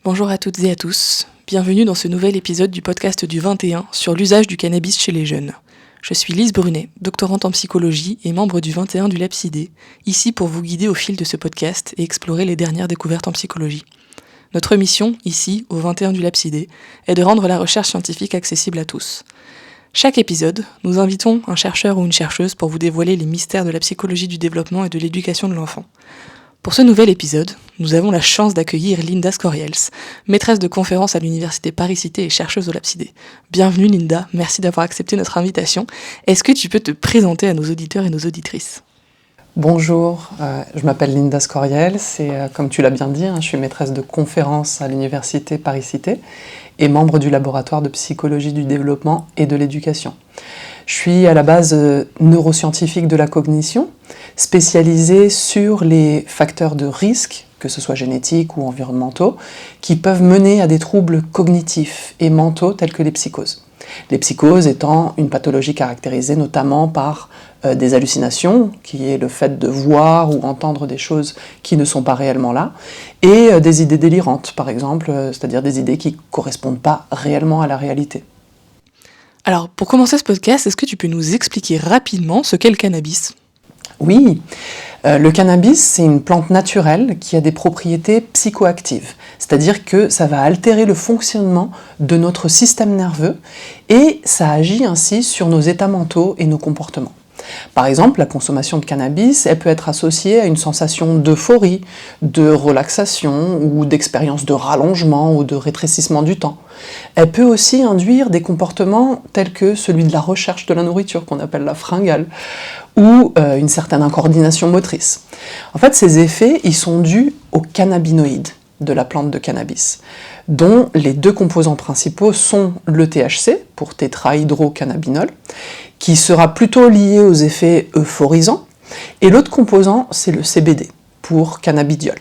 Bonjour à toutes et à tous, bienvenue dans ce nouvel épisode du podcast du 21 sur l'usage du cannabis chez les jeunes. Je suis Lise Brunet, doctorante en psychologie et membre du 21 du LabCD, ici pour vous guider au fil de ce podcast et explorer les dernières découvertes en psychologie. Notre mission, ici, au 21 du LabCD, est de rendre la recherche scientifique accessible à tous. Chaque épisode, nous invitons un chercheur ou une chercheuse pour vous dévoiler les mystères de la psychologie du développement et de l'éducation de l'enfant. Pour ce nouvel épisode, nous avons la chance d'accueillir Linda Scorriels, maîtresse de conférences à l'université Paris-Cité et chercheuse au LabCD. Bienvenue Linda, merci d'avoir accepté notre invitation. Est-ce que tu peux te présenter à nos auditeurs et nos auditrices ? Bonjour, je m'appelle Linda Scorriels et comme tu l'as bien dit, je suis maîtresse de conférences à l'université Paris-Cité et membre du laboratoire de psychologie du développement et de l'éducation. Je suis à la base neuroscientifique de la cognition, spécialisée sur les facteurs de risque, que ce soit génétiques ou environnementaux, qui peuvent mener à des troubles cognitifs et mentaux tels que les psychoses. Les psychoses étant une pathologie caractérisée notamment par des hallucinations, qui est le fait de voir ou entendre des choses qui ne sont pas réellement là, et des idées délirantes, par exemple, c'est-à-dire des idées qui ne correspondent pas réellement à la réalité. Alors, pour commencer ce podcast, est-ce que tu peux nous expliquer rapidement ce qu'est le cannabis ? Oui, le cannabis, c'est une plante naturelle qui a des propriétés psychoactives, c'est-à-dire que ça va altérer le fonctionnement de notre système nerveux et ça agit ainsi sur nos états mentaux et nos comportements. Par exemple, la consommation de cannabis, elle peut être associée à une sensation d'euphorie, de relaxation ou d'expérience de rallongement ou de rétrécissement du temps. Elle peut aussi induire des comportements tels que celui de la recherche de la nourriture, qu'on appelle la fringale, ou une certaine incoordination motrice. En fait, ces effets, ils sont dus aux cannabinoïdes de la plante de cannabis, dont les deux composants principaux sont le THC, pour tétrahydrocannabinol, qui sera plutôt lié aux effets euphorisants, et l'autre composant, c'est le CBD, pour cannabidiol,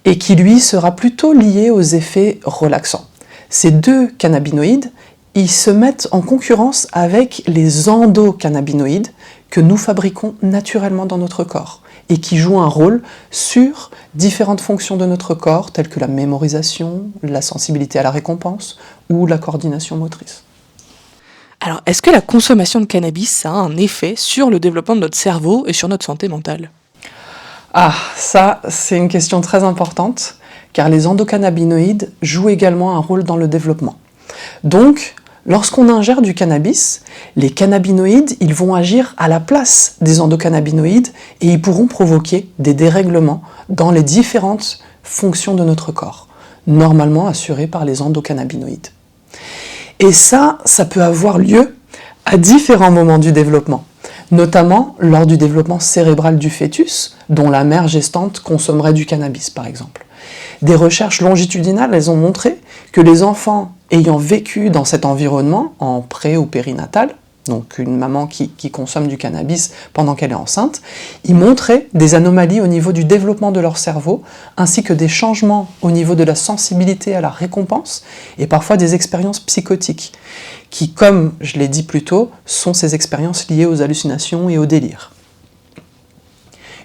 et qui lui sera plutôt lié aux effets relaxants. Ces deux cannabinoïdes, ils se mettent en concurrence avec les endocannabinoïdes que nous fabriquons naturellement dans notre corps et qui jouent un rôle sur différentes fonctions de notre corps telles que la mémorisation, la sensibilité à la récompense ou la coordination motrice. Alors, est-ce que la consommation de cannabis a un effet sur le développement de notre cerveau et sur notre santé mentale ? Ah, ça, c'est une question très importante, car les endocannabinoïdes jouent également un rôle dans le développement. Donc, lorsqu'on ingère du cannabis, les cannabinoïdes, ils vont agir à la place des endocannabinoïdes et ils pourront provoquer des dérèglements dans les différentes fonctions de notre corps, normalement assurées par les endocannabinoïdes. Et ça peut avoir lieu à différents moments du développement, notamment lors du développement cérébral du fœtus, dont la mère gestante consommerait du cannabis, par exemple. Des recherches longitudinales, elles ont montré que les enfants ayant vécu dans cet environnement, en pré ou périnatal, donc une maman qui consomme du cannabis pendant qu'elle est enceinte, ils montraient des anomalies au niveau du développement de leur cerveau, ainsi que des changements au niveau de la sensibilité à la récompense, et parfois des expériences psychotiques, qui, comme je l'ai dit plus tôt, sont ces expériences liées aux hallucinations et au délire.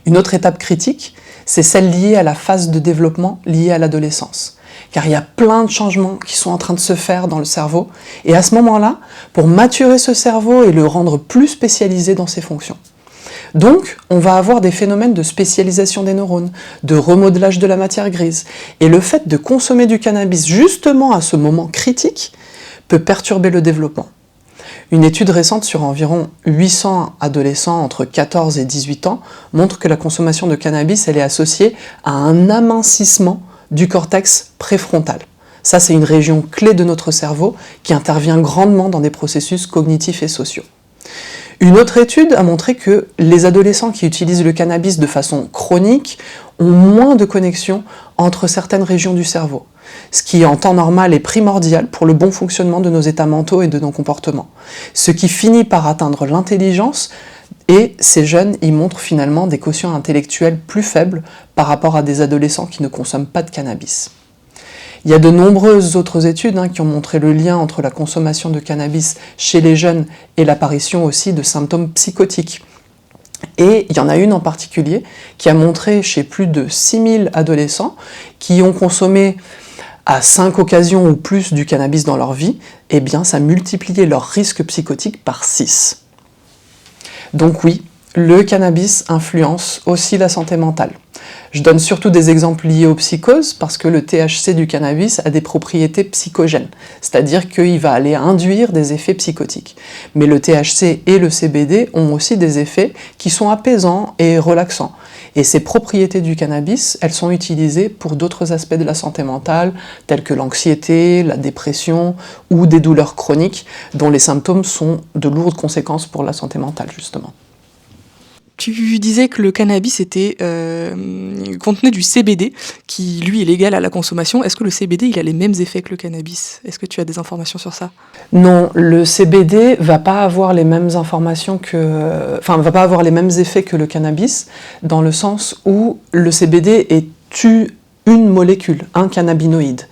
Une autre étape critique, c'est celle liée à la phase de développement liée à l'adolescence. Car il y a plein de changements qui sont en train de se faire dans le cerveau, et à ce moment-là, pour maturer ce cerveau et le rendre plus spécialisé dans ses fonctions. Donc, on va avoir des phénomènes de spécialisation des neurones, de remodelage de la matière grise, et le fait de consommer du cannabis justement à ce moment critique peut perturber le développement. Une étude récente sur environ 800 adolescents entre 14 et 18 ans montre que la consommation de cannabis elle est associée à un amincissement du cortex préfrontal. Ça, c'est une région clé de notre cerveau qui intervient grandement dans des processus cognitifs et sociaux. Une autre étude a montré que les adolescents qui utilisent le cannabis de façon chronique ont moins de connexion entre certaines régions du cerveau, ce qui en temps normal est primordial pour le bon fonctionnement de nos états mentaux et de nos comportements, ce qui finit par atteindre l'intelligence. Et ces jeunes, ils montrent finalement des quotients intellectuels plus faibles par rapport à des adolescents qui ne consomment pas de cannabis. Il y a de nombreuses autres études qui ont montré le lien entre la consommation de cannabis chez les jeunes et l'apparition aussi de symptômes psychotiques. Et il y en a une en particulier qui a montré chez plus de 6000 adolescents qui ont consommé à 5 occasions ou plus du cannabis dans leur vie, eh bien ça multipliait leur risque psychotique par 6. Donc oui, le cannabis influence aussi la santé mentale. Je donne surtout des exemples liés aux psychoses parce que le THC du cannabis a des propriétés psychogènes, c'est-à-dire qu'il va aller induire des effets psychotiques. Mais le THC et le CBD ont aussi des effets qui sont apaisants et relaxants. Et ces propriétés du cannabis, elles sont utilisées pour d'autres aspects de la santé mentale, tels que l'anxiété, la dépression ou des douleurs chroniques, dont les symptômes sont de lourdes conséquences pour la santé mentale, justement. Tu disais que le cannabis contenait du CBD, qui lui est légal à la consommation. Est-ce que le CBD il a les mêmes effets que le cannabis ? Est-ce que tu as des informations sur ça ? Non, le CBD va pas avoir les mêmes va pas avoir les mêmes effets que le cannabis, dans le sens où le CBD tue une molécule, un cannabinoïde.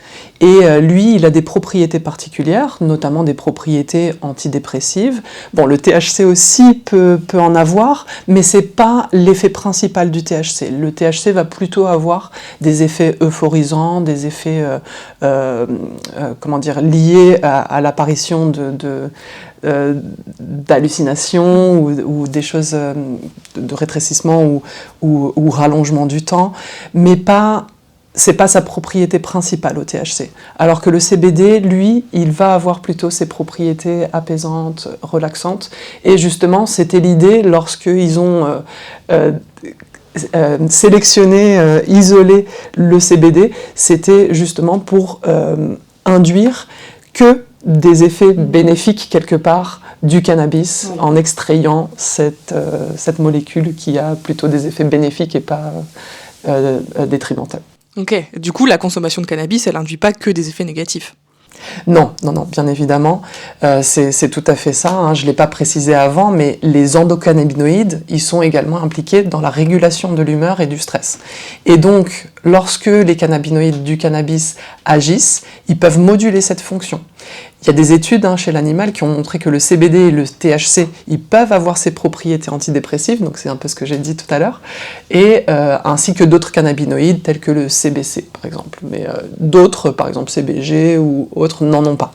Et lui, il a des propriétés particulières, notamment des propriétés antidépressives. Bon, le THC aussi peut en avoir, mais c'est pas l'effet principal du THC. Le THC va plutôt avoir des effets euphorisants, des effets liés à l'apparition d'hallucinations ou des choses de rétrécissement ou rallongement du temps, mais c'est pas sa propriété principale au THC. Alors que le CBD, lui, il va avoir plutôt ses propriétés apaisantes, relaxantes. Et justement, c'était l'idée lorsqu'ils ont sélectionné, isolé le CBD, c'était justement pour induire que des effets bénéfiques quelque part du cannabis en extrayant cette molécule qui a plutôt des effets bénéfiques et pas détrimentaux. Ok, du coup la consommation de cannabis, elle induit pas que des effets négatifs. Non, bien évidemment, c'est tout à fait ça, hein. Je ne l'ai pas précisé avant, mais les endocannabinoïdes, ils sont également impliqués dans la régulation de l'humeur et du stress. Et donc, lorsque les cannabinoïdes du cannabis agissent, ils peuvent moduler cette fonction. Il y a des études chez l'animal qui ont montré que le CBD et le THC, ils peuvent avoir ces propriétés antidépressives, donc c'est un peu ce que j'ai dit tout à l'heure, et ainsi que d'autres cannabinoïdes tels que le CBC par exemple, mais d'autres, par exemple CBG ou autres, n'en ont pas.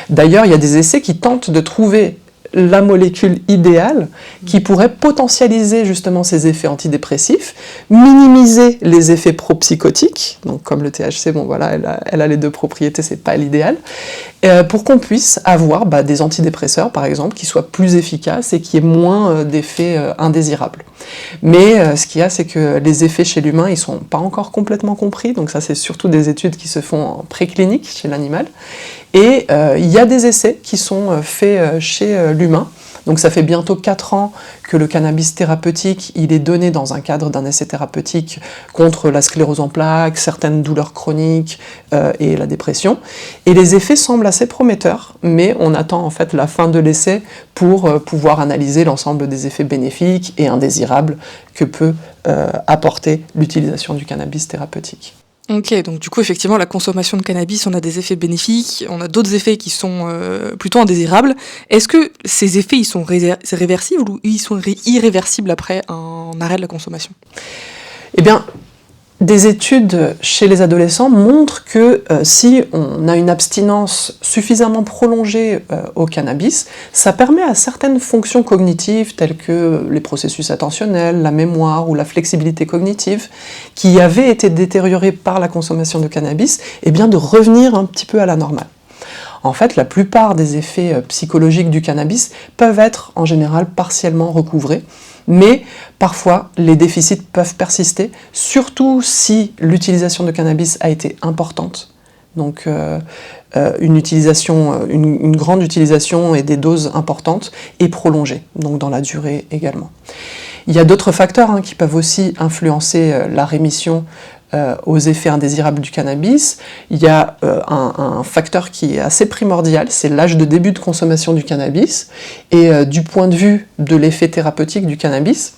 D'ailleurs, il y a des essais qui tentent de trouver la molécule idéale qui pourrait potentialiser justement ces effets antidépressifs, minimiser les effets pro-psychotiques, donc comme le THC, bon voilà, elle a les deux propriétés, c'est pas l'idéal, pour qu'on puisse avoir des antidépresseurs par exemple qui soient plus efficaces et qui aient moins d'effets indésirables. Mais ce qu'il y a, c'est que les effets chez l'humain, ils sont pas encore complètement compris, donc ça c'est surtout des études qui se font en préclinique chez l'animal, et il y a des essais qui sont faits chez l'humain. Donc ça fait bientôt 4 ans que le cannabis thérapeutique, il est donné dans un cadre d'un essai thérapeutique contre la sclérose en plaques, certaines douleurs chroniques et la dépression. Et les effets semblent assez prometteurs, mais on attend en fait la fin de l'essai pour pouvoir analyser l'ensemble des effets bénéfiques et indésirables que peut apporter l'utilisation du cannabis thérapeutique. Ok, donc du coup, effectivement, la consommation de cannabis, on a des effets bénéfiques, on a d'autres effets qui sont plutôt indésirables. Est-ce que ces effets, ils sont réversibles ou ils sont irréversibles après un arrêt de la consommation ? Eh bien, des études chez les adolescents montrent que si on a une abstinence suffisamment prolongée au cannabis, ça permet à certaines fonctions cognitives telles que les processus attentionnels, la mémoire ou la flexibilité cognitive, qui avaient été détériorées par la consommation de cannabis, eh bien de revenir un petit peu à la normale. En fait, la plupart des effets psychologiques du cannabis peuvent être en général partiellement recouvrés, mais parfois les déficits peuvent persister, surtout si l'utilisation de cannabis a été importante. Donc une grande utilisation et des doses importantes et prolongées, donc dans la durée également. Il y a d'autres facteurs qui peuvent aussi influencer la rémission aux effets indésirables du cannabis. Il y a un facteur qui est assez primordial, c'est l'âge de début de consommation du cannabis. Et du point de vue de l'effet thérapeutique du cannabis,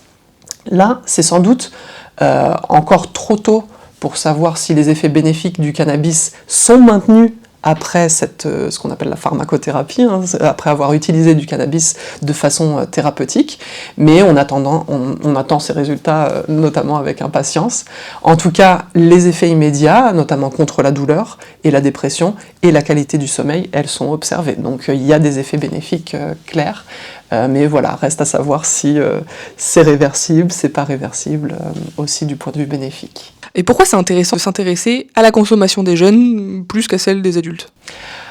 là, c'est sans doute encore trop tôt pour savoir si les effets bénéfiques du cannabis sont maintenus après ce qu'on appelle la pharmacothérapie, hein, après avoir utilisé du cannabis de façon thérapeutique, mais on attend ces résultats notamment avec impatience. En tout cas, les effets immédiats, notamment contre la douleur et la dépression et la qualité du sommeil, elles sont observées. Donc il y a des effets bénéfiques clairs, mais voilà, reste à savoir si c'est réversible, c'est pas réversible, aussi du point de vue bénéfique. Et pourquoi c'est intéressant de s'intéresser à la consommation des jeunes plus qu'à celle des adultes ?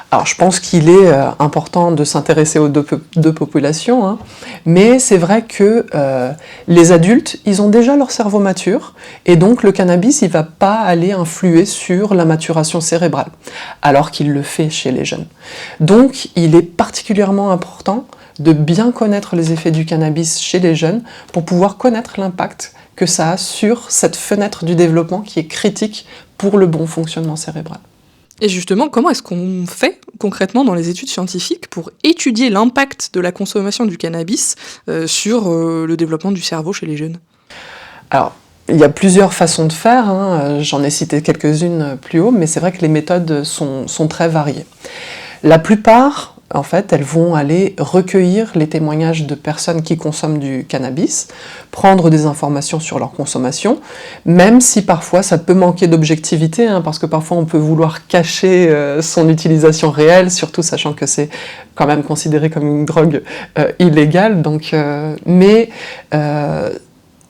Alors je pense qu'il est important de s'intéresser aux deux populations, hein, mais c'est vrai que les adultes, ils ont déjà leur cerveau mature, et donc le cannabis, il ne va pas aller influer sur la maturation cérébrale, alors qu'il le fait chez les jeunes. Donc il est particulièrement important de bien connaître les effets du cannabis chez les jeunes pour pouvoir connaître l'impact que ça a sur cette fenêtre du développement qui est critique pour le bon fonctionnement cérébral. Et justement, comment est-ce qu'on fait concrètement dans les études scientifiques pour étudier l'impact de la consommation du cannabis sur le développement du cerveau chez les jeunes ? Alors, il y a plusieurs façons de faire, hein. J'en ai cité quelques-unes plus haut, mais c'est vrai que les méthodes sont très variées. La plupart, en fait, elles vont aller recueillir les témoignages de personnes qui consomment du cannabis, prendre des informations sur leur consommation, même si parfois ça peut manquer d'objectivité, hein, parce que parfois on peut vouloir cacher son utilisation réelle, surtout sachant que c'est quand même considéré comme une drogue illégale,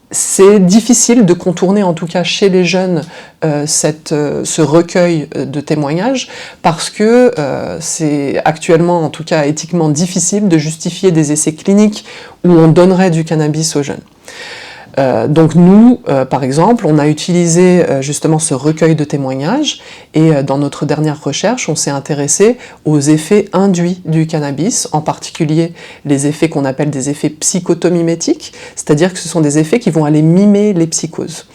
c'est difficile de contourner, en tout cas chez les jeunes, ce recueil de témoignages, parce que c'est actuellement, en tout cas éthiquement difficile, de justifier des essais cliniques où on donnerait du cannabis aux jeunes. Donc nous, par exemple, on a utilisé justement ce recueil de témoignages, et dans notre dernière recherche, on s'est intéressé aux effets induits du cannabis, en particulier les effets qu'on appelle des effets psychotomimétiques, c'est-à-dire que ce sont des effets qui vont aller mimer les psychoses.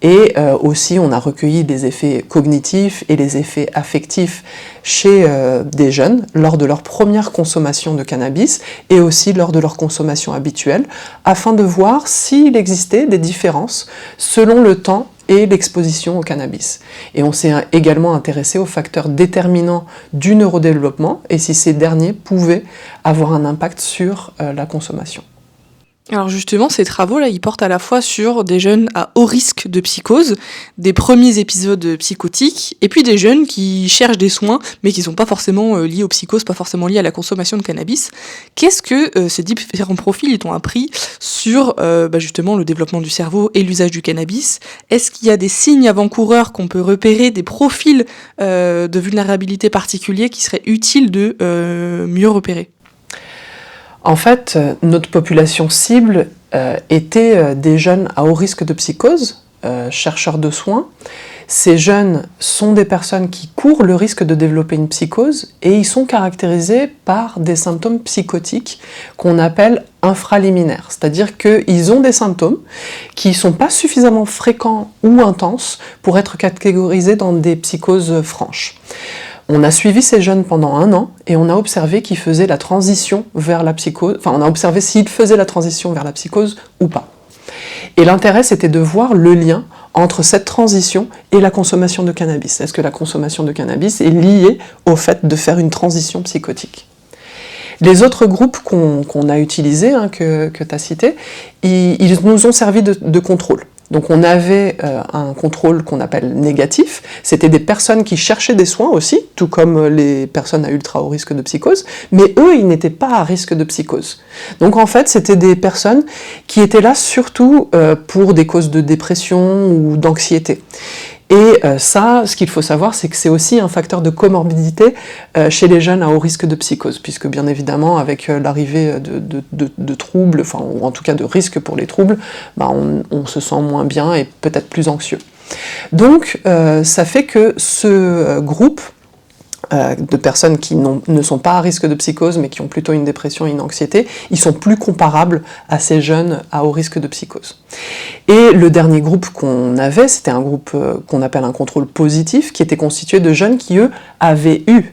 Et aussi, on a recueilli les effets cognitifs et les effets affectifs chez des jeunes lors de leur première consommation de cannabis et aussi lors de leur consommation habituelle, afin de voir s'il existait des différences selon le temps et l'exposition au cannabis. Et on s'est également intéressé aux facteurs déterminants du neurodéveloppement et si ces derniers pouvaient avoir un impact sur la consommation. Alors justement, ces travaux-là, ils portent à la fois sur des jeunes à haut risque de psychose, des premiers épisodes psychotiques, et puis des jeunes qui cherchent des soins, mais qui ne sont pas forcément liés aux psychoses, pas forcément liés à la consommation de cannabis. Qu'est-ce que ces différents profils ils ont appris sur justement le développement du cerveau et l'usage du cannabis ? Est-ce qu'il y a des signes avant-coureurs qu'on peut repérer, des profils de vulnérabilité particuliers qui seraient utiles de mieux repérer ? En fait, notre population cible était des jeunes à haut risque de psychose, chercheurs de soins. Ces jeunes sont des personnes qui courent le risque de développer une psychose et ils sont caractérisés par des symptômes psychotiques qu'on appelle infraliminaires, c'est-à-dire qu'ils ont des symptômes qui ne sont pas suffisamment fréquents ou intenses pour être catégorisés dans des psychoses franches. On a suivi ces jeunes pendant 1 an et on a observé qu'ils faisaient la transition vers la psychose, enfin on a observé s'ils faisaient la transition vers la psychose ou pas. Et l'intérêt c'était de voir le lien entre cette transition et la consommation de cannabis. Est-ce que la consommation de cannabis est liée au fait de faire une transition psychotique ? Les autres groupes qu'on a utilisés, que tu as cités, ils nous ont servi de contrôle. Donc on avait un contrôle qu'on appelle négatif, c'était des personnes qui cherchaient des soins aussi, tout comme les personnes à ultra haut risque de psychose, mais eux, ils n'étaient pas à risque de psychose. Donc en fait, c'était des personnes qui étaient là surtout pour des causes de dépression ou d'anxiété. Et ça, ce qu'il faut savoir, c'est que c'est aussi un facteur de comorbidité chez les jeunes à haut risque de psychose, puisque bien évidemment, avec l'arrivée de troubles, enfin, ou en tout cas de risques pour les troubles, on se sent moins bien et peut-être plus anxieux. Donc, ça fait que ce groupe de personnes qui ne sont pas à risque de psychose, mais qui ont plutôt une dépression et une anxiété, ils sont plus comparables à ces jeunes à haut risque de psychose. Et le dernier groupe qu'on avait, c'était un groupe qu'on appelle un contrôle positif, qui était constitué de jeunes qui, eux, avaient eu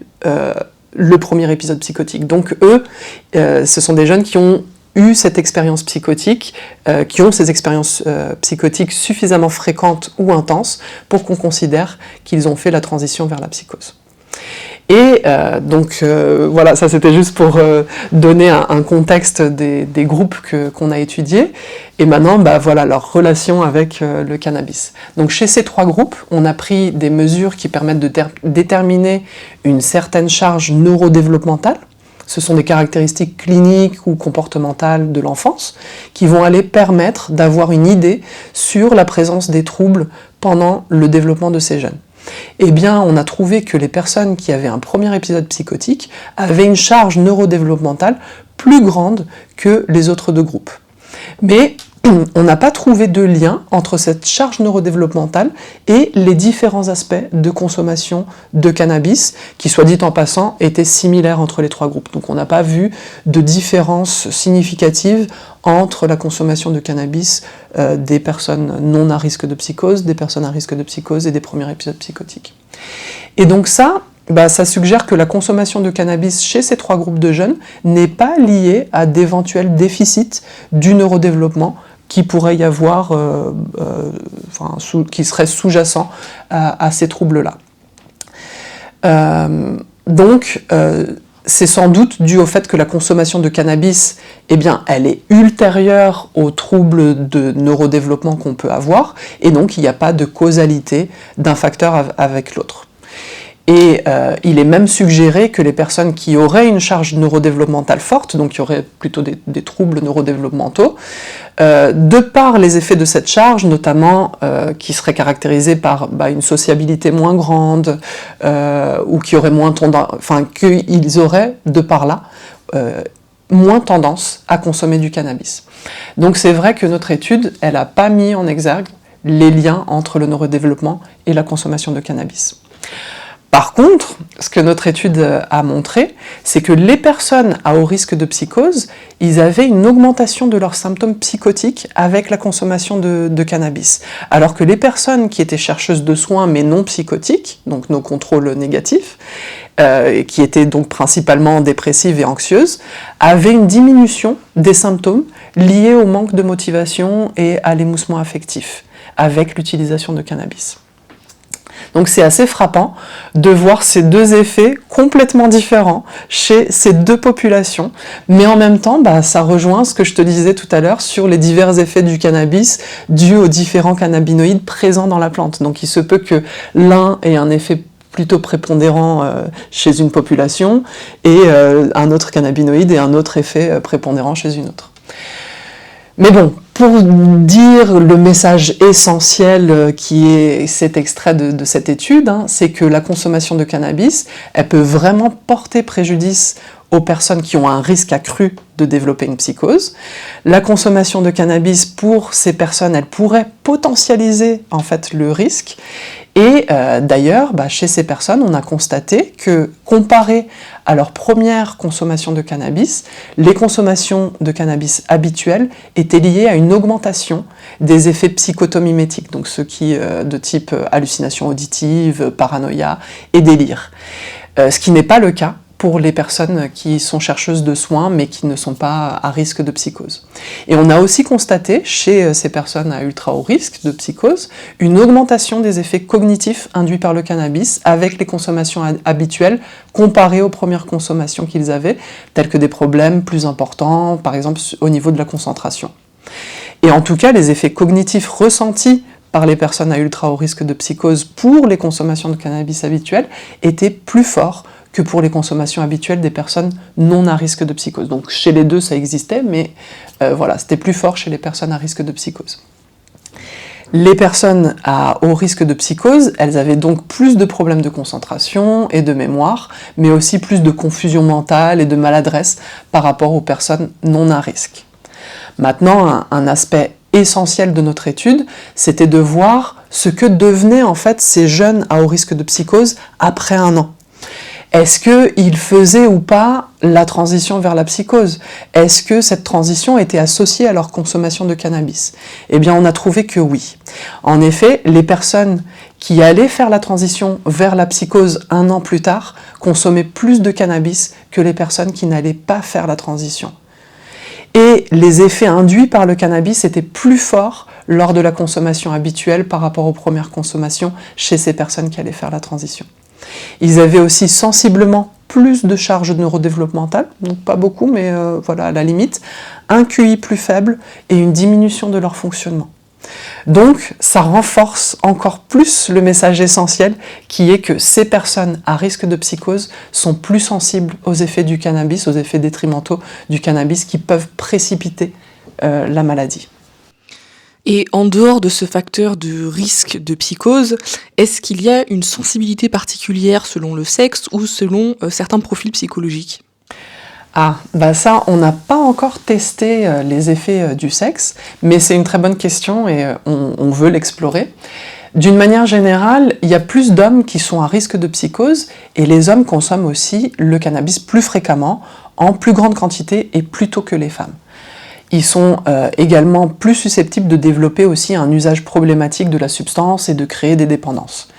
le premier épisode psychotique. Donc eux, ce sont des jeunes qui ont eu cette expérience psychotique, qui ont ces expériences psychotiques suffisamment fréquentes ou intenses pour qu'on considère qu'ils ont fait la transition vers la psychose. Et voilà, ça c'était juste pour donner un contexte des groupes qu'on a étudiés. Et maintenant, voilà leur relation avec le cannabis. Donc chez ces 3 groupes, on a pris des mesures qui permettent de déterminer une certaine charge neurodéveloppementale. Ce sont des caractéristiques cliniques ou comportementales de l'enfance qui vont aller permettre d'avoir une idée sur la présence des troubles pendant le développement de ces jeunes. Eh bien, on a trouvé que les personnes qui avaient un premier épisode psychotique avaient une charge neurodéveloppementale plus grande que les autres 2 groupes. Mais on n'a pas trouvé de lien entre cette charge neurodéveloppementale et les différents aspects de consommation de cannabis, qui, soit dit en passant, étaient similaires entre les 3 groupes. Donc on n'a pas vu de différence significative entre la consommation de cannabis des personnes non à risque de psychose, des personnes à risque de psychose et des premiers épisodes psychotiques. Et donc ça suggère que la consommation de cannabis chez ces 3 groupes de jeunes n'est pas liée à d'éventuels déficits du neurodéveloppement qui pourrait y avoir, qui serait sous-jacent à ces troubles-là. C'est sans doute dû au fait que la consommation de cannabis, elle est ultérieure aux troubles de neurodéveloppement qu'on peut avoir, et donc il n'y a pas de causalité d'un facteur avec l'autre. Et il est même suggéré que les personnes qui auraient une charge neurodéveloppementale forte, donc qui auraient plutôt des troubles neurodéveloppementaux, de par les effets de cette charge, notamment qui seraient caractérisés par une sociabilité moins grande, ou qui auraient qu'ils auraient, de par là, moins tendance à consommer du cannabis. Donc c'est vrai que notre étude, elle n'a pas mis en exergue les liens entre le neurodéveloppement et la consommation de cannabis. Par contre, ce que notre étude a montré, c'est que les personnes à haut risque de psychose, ils avaient une augmentation de leurs symptômes psychotiques avec la consommation de cannabis. Alors que les personnes qui étaient chercheuses de soins mais non psychotiques, donc nos contrôles négatifs, qui étaient donc principalement dépressives et anxieuses, avaient une diminution des symptômes liés au manque de motivation et à l'émoussement affectif avec l'utilisation de cannabis. Donc c'est assez frappant de voir ces 2 effets complètement différents chez ces 2 populations, mais en même temps, ça rejoint ce que je te disais tout à l'heure sur les divers effets du cannabis dus aux différents cannabinoïdes présents dans la plante. Donc il se peut que l'un ait un effet plutôt prépondérant chez une population et un autre cannabinoïde ait un autre effet prépondérant chez une autre. Mais bon, pour dire le message essentiel qui est cet extrait de cette étude, c'est que la consommation de cannabis, elle peut vraiment porter préjudice aux personnes qui ont un risque accru de développer une psychose. La consommation de cannabis pour ces personnes, elle pourrait potentialiser en fait le risque. Et d'ailleurs, chez ces personnes, on a constaté que, comparé à leur première consommation de cannabis, les consommations de cannabis habituelles étaient liées à une augmentation des effets psychotomimétiques, donc ceux qui de type hallucination auditive, paranoïa et délire. Ce qui n'est pas le cas pour les personnes qui sont chercheuses de soins mais qui ne sont pas à risque de psychose. Et on a aussi constaté chez ces personnes à ultra haut risque de psychose une augmentation des effets cognitifs induits par le cannabis avec les consommations habituelles comparées aux premières consommations qu'ils avaient, telles que des problèmes plus importants, par exemple au niveau de la concentration. Et en tout cas, les effets cognitifs ressentis par les personnes à ultra haut risque de psychose pour les consommations de cannabis habituelles étaient plus forts que pour les consommations habituelles des personnes non à risque de psychose. Donc chez les 2, ça existait, mais c'était plus fort chez les personnes à risque de psychose. Les personnes à haut risque de psychose, elles avaient donc plus de problèmes de concentration et de mémoire, mais aussi plus de confusion mentale et de maladresse par rapport aux personnes non à risque. Maintenant, un aspect essentiel de notre étude, c'était de voir ce que devenaient en fait ces jeunes à haut risque de psychose après 1 an. Est-ce qu'ils faisaient ou pas la transition vers la psychose? Est-ce que cette transition était associée à leur consommation de cannabis? Eh bien, on a trouvé que oui. En effet, les personnes qui allaient faire la transition vers la psychose 1 an plus tard consommaient plus de cannabis que les personnes qui n'allaient pas faire la transition. Et les effets induits par le cannabis étaient plus forts lors de la consommation habituelle par rapport aux premières consommations chez ces personnes qui allaient faire la transition. Ils avaient aussi sensiblement plus de charges neurodéveloppementales, donc pas beaucoup, mais voilà, à la limite, un QI plus faible et une diminution de leur fonctionnement. Donc, ça renforce encore plus le message essentiel qui est que ces personnes à risque de psychose sont plus sensibles aux effets du cannabis, aux effets détrimentaux du cannabis qui peuvent précipiter la maladie. Et en dehors de ce facteur de risque de psychose, est-ce qu'il y a une sensibilité particulière selon le sexe ou selon certains profils psychologiques ? Ça, on n'a pas encore testé les effets du sexe, mais c'est une très bonne question et on veut l'explorer. D'une manière générale, il y a plus d'hommes qui sont à risque de psychose et les hommes consomment aussi le cannabis plus fréquemment, en plus grande quantité et plus tôt que les femmes. Ils sont également plus susceptibles de développer aussi un usage problématique de la substance et de créer des dépendances.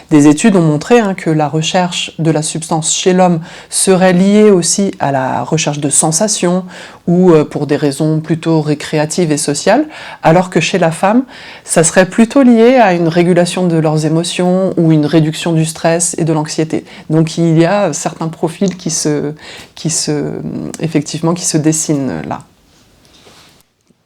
Des études ont montré que la recherche de la substance chez l'homme serait liée aussi à la recherche de sensations ou pour des raisons plutôt récréatives et sociales, alors que chez la femme, ça serait plutôt lié à une régulation de leurs émotions ou une réduction du stress et de l'anxiété. Donc il y a certains profils qui se dessinent là.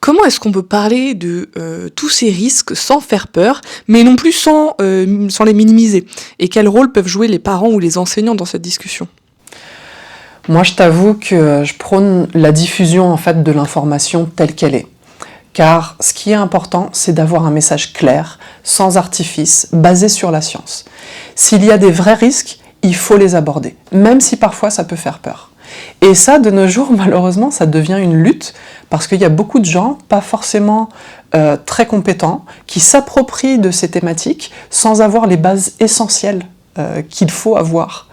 Comment est-ce qu'on peut parler de tous ces risques sans faire peur, mais non plus sans les minimiser ? Et quel rôle peuvent jouer les parents ou les enseignants dans cette discussion ? Moi, je t'avoue que je prône la diffusion en fait, de l'information telle qu'elle est. Car ce qui est important, c'est d'avoir un message clair, sans artifice, basé sur la science. S'il y a des vrais risques, il faut les aborder, même si parfois ça peut faire peur. Et ça, de nos jours, malheureusement, ça devient une lutte, parce qu'il y a beaucoup de gens, pas forcément très compétents, qui s'approprient de ces thématiques sans avoir les bases essentielles qu'il faut avoir.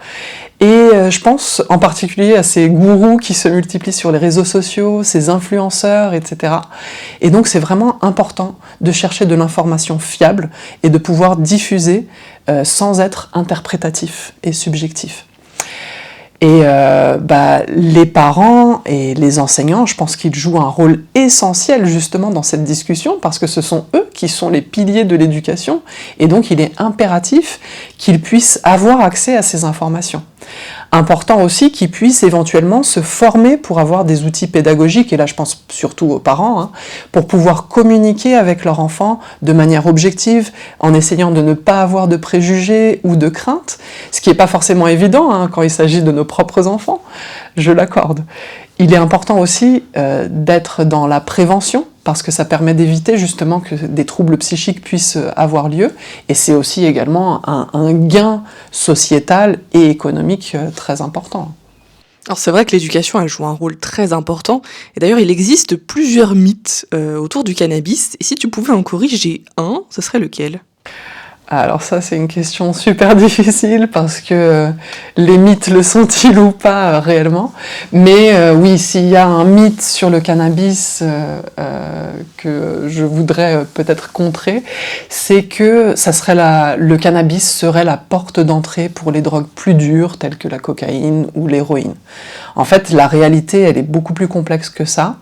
Et je pense en particulier à ces gourous qui se multiplient sur les réseaux sociaux, ces influenceurs, etc. Et donc c'est vraiment important de chercher de l'information fiable et de pouvoir diffuser sans être interprétatif et subjectif. Et les parents et les enseignants, je pense qu'ils jouent un rôle essentiel justement dans cette discussion parce que ce sont eux qui sont les piliers de l'éducation et donc il est impératif qu'ils puissent avoir accès à ces informations. Important aussi qu'ils puissent éventuellement se former pour avoir des outils pédagogiques, et là je pense surtout aux parents, pour pouvoir communiquer avec leur enfant de manière objective, en essayant de ne pas avoir de préjugés ou de craintes, ce qui n'est pas forcément évident quand il s'agit de nos propres enfants, je l'accorde. Il est important aussi d'être dans la prévention, parce que ça permet d'éviter justement que des troubles psychiques puissent avoir lieu, et c'est aussi également un gain sociétal et économique très important. Alors c'est vrai que l'éducation elle joue un rôle très important, et d'ailleurs il existe plusieurs mythes autour du cannabis, et si tu pouvais en corriger un, ce serait lequel ? Alors ça, c'est une question super difficile parce que les mythes le sont-ils ou pas réellement ? Mais oui, s'il y a un mythe sur le cannabis que je voudrais peut-être contrer, c'est que le cannabis serait la porte d'entrée pour les drogues plus dures telles que la cocaïne ou l'héroïne. En fait, la réalité, elle est beaucoup plus complexe que ça.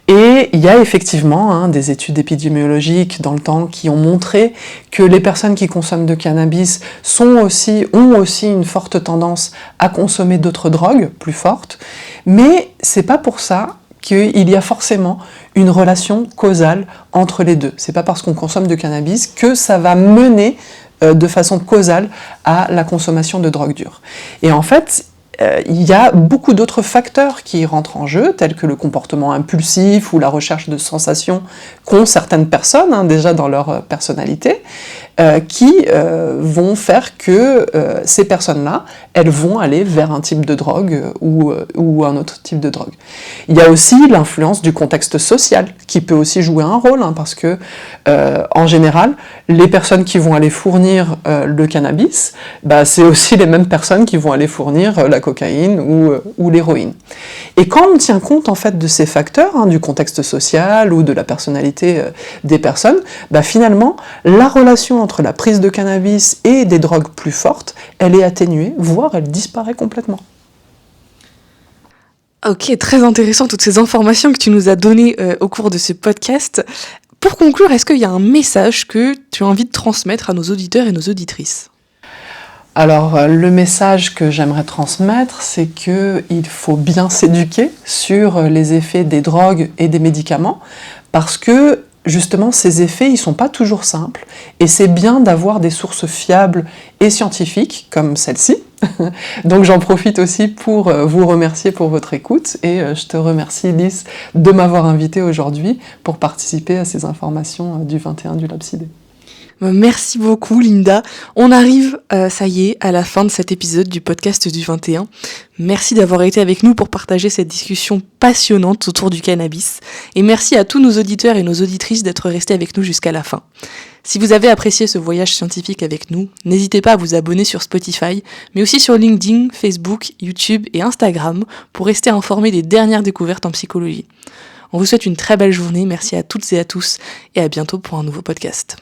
Et il y a effectivement des études épidémiologiques dans le temps qui ont montré que les personnes qui consomment de cannabis ont aussi une forte tendance à consommer d'autres drogues plus fortes, mais c'est pas pour ça qu'il y a forcément une relation causale entre les deux. C'est pas parce qu'on consomme de cannabis que ça va mener de façon causale à la consommation de drogues dures. Et en fait, il y a beaucoup d'autres facteurs qui rentrent en jeu, tels que le comportement impulsif ou la recherche de sensations qu'ont certaines personnes, déjà dans leur personnalité, qui vont faire que ces personnes-là, elles vont aller vers un type de drogue ou un autre type de drogue. Il y a aussi l'influence du contexte social, qui peut aussi jouer un rôle, parce que, en général, les personnes qui vont aller fournir le cannabis, c'est aussi les mêmes personnes qui vont aller fournir la cocaïne ou l'héroïne. Et quand on tient compte en fait de ces facteurs, du contexte social ou de la personnalité des personnes, finalement, la relation entre la prise de cannabis et des drogues plus fortes, elle est atténuée, voire elle disparaît complètement. Ok, très intéressant toutes ces informations que tu nous as données au cours de ce podcast. Pour conclure, est-ce qu'il y a un message que tu as envie de transmettre à nos auditeurs et nos auditrices ? Alors, le message que j'aimerais transmettre, c'est qu'il faut bien s'éduquer sur les effets des drogues et des médicaments, parce que justement, ces effets, ils sont pas toujours simples, et c'est bien d'avoir des sources fiables et scientifiques, comme celle-ci. Donc j'en profite aussi pour vous remercier pour votre écoute, et je te remercie, Lys, de m'avoir invité aujourd'hui pour participer à ces informations du 21 du LabCD. Merci beaucoup Linda. On arrive, ça y est, à la fin de cet épisode du podcast du 21. Merci d'avoir été avec nous pour partager cette discussion passionnante autour du cannabis. Et merci à tous nos auditeurs et nos auditrices d'être restés avec nous jusqu'à la fin. Si vous avez apprécié ce voyage scientifique avec nous, n'hésitez pas à vous abonner sur Spotify, mais aussi sur LinkedIn, Facebook, YouTube et Instagram pour rester informé des dernières découvertes en psychologie. On vous souhaite une très belle journée, merci à toutes et à tous, et à bientôt pour un nouveau podcast.